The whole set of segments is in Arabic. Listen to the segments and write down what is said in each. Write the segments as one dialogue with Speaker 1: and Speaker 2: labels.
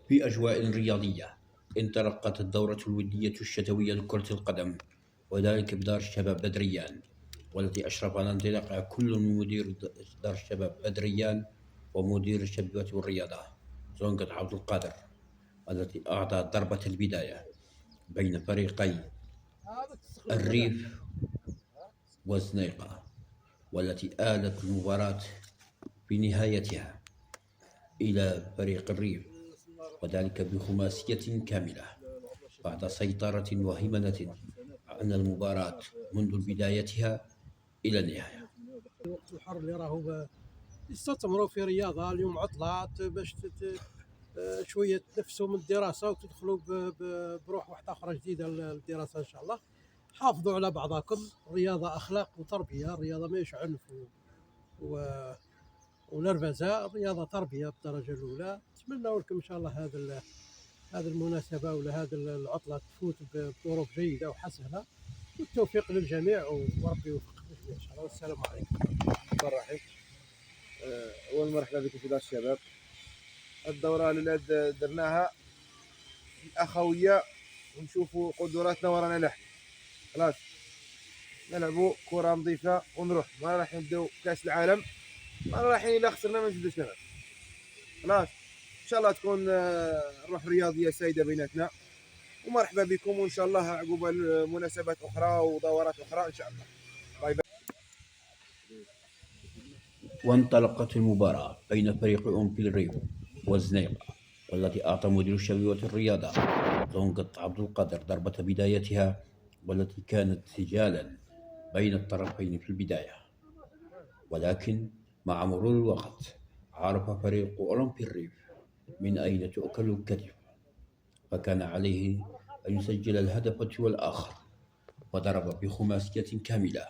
Speaker 1: في أجواء رياضية، انطلقت الدورة الودية الشتوية لكرة القدم، وذلك بدار الشباب بدريان، والتي أشرف على انطلاقها كل من مدير دار الشباب بدريان ومدير الشباب والرياضة زونقة عبد القادر، التي أعطت ضربة البداية بين فريقي الريف والزنيقة، والتي آلت المباراة في نهايتها إلى فريق الريف، وذلك بخماسية كاملة بعد سيطرة وهيمنة على المباراة منذ بدايتها إلى النهاية.
Speaker 2: الوقت الحر اللي راهو يستثمروا في رياضة، اليوم عطلات باش شوية تنفسوا من الدراسة وتدخلوا بروح واحدة أخرى جديدة للدراسة إن شاء الله. حافظوا على بعضكم، الرياضة أخلاق وتربية، الرياضة ماهيش عنف ونرفزة، الرياضة تربية بالدرجة الأولى. نتمنى لكم إن شاء الله هذه المناسبة ولا هذه العطلة تفوت بظروف جيدة وحسنة، والتوفيق للجميع وربي يوفق الجميع إن شاء الله. والسلام عليكم.
Speaker 3: الرحيم. أول مرحبا بكم في دار الشباب. الدورة اللي درناها أخوية ونشوفوا قدراتنا ورانا نحن، خلاص نلعبوا كرة نظيفة ونروح، ما راح نبداو كأس العالم، ما رايحين إلا خسرنا ما نزيدوش نلعب، خلاص. إن شاء الله تكون روح رياضية سائدة بيناتنا، ومرحبا بكم، وإن شاء الله عقوبة مناسبات أخرى ودورات أخرى إن شاء الله.
Speaker 1: وانطلقت المباراة بين فريق أولمبي الريف والزنيقة، والتي أعطى مدير الشباب والرياضة زونقة عبد القادر ضربة بدايتها، والتي كانت سجالا بين الطرفين في البداية، ولكن مع مرور الوقت عرف فريق أولمبي الريف من أين تؤكل الكتف، فكان عليه أن يسجل الهدف تلو الآخر، وضرب بخماسية كاملة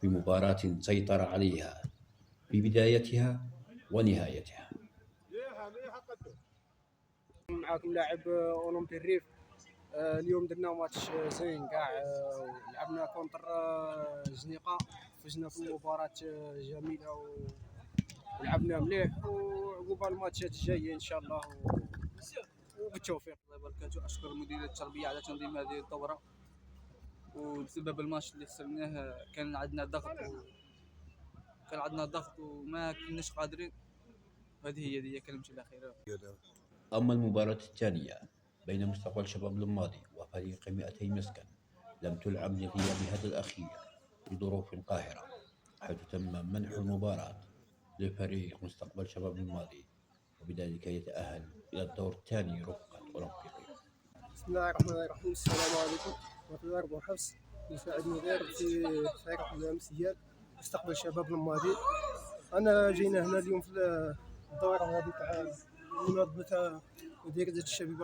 Speaker 1: في مباراة سيطر عليها في بدايتها ونهايتها.
Speaker 4: معاكم لاعب أولمبي الريف. اليوم درنا ماتش زين كاع، لعبنا كونتر زنيقة، فزنا في المباراة جميلة ولعبنا مليح، وعقوبة الماتشات الجاية إن شاء الله وبالتوفيق.
Speaker 5: الله يبارك. أشكر مدير التربية على تنظيم هذه الدورة، وبسبب الماتش اللي خسرناه كان عندنا ضغط وما كناش قادرين. هذه هي كلمتي الأخيرة.
Speaker 1: أما المباراة الثانية بين مستقبل شباب الماضي وفريق 200 مسكن لم تلعب لغيابها الأخير لظروف قاهرة، حيث تم منح المباراة لفريق مستقبل شباب الماضي، وبذلك يتأهل إلى الدور الثاني رفقة أولمبي الريف.
Speaker 2: بسم الله الرحمن الرحيم. السلام عليكم ورحمة الله وبركاته. مساعد مدير في فريق المسيال مستقبل شباب الماضي. أنا جينا هنا اليوم في الدورة هذه تاع منظمة مديرية الشباب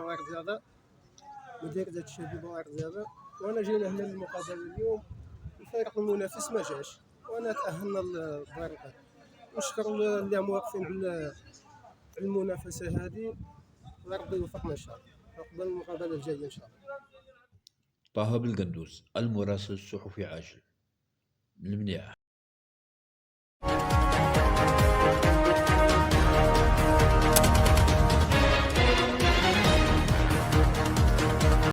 Speaker 2: والرياضة، وأنا جينا هنا للمقابلة اليوم. الفريق المنافس ما جاش وأنا تأهلنا للدور الثاني. نشكر اللي هم واقفين على المنافسة هذه، وربي يوفقنا إن شاء الله قبل المقابلة الجاية إن شاء الله.
Speaker 1: طه بالقندوس، المراسل الصحفي عاجل، المنيا.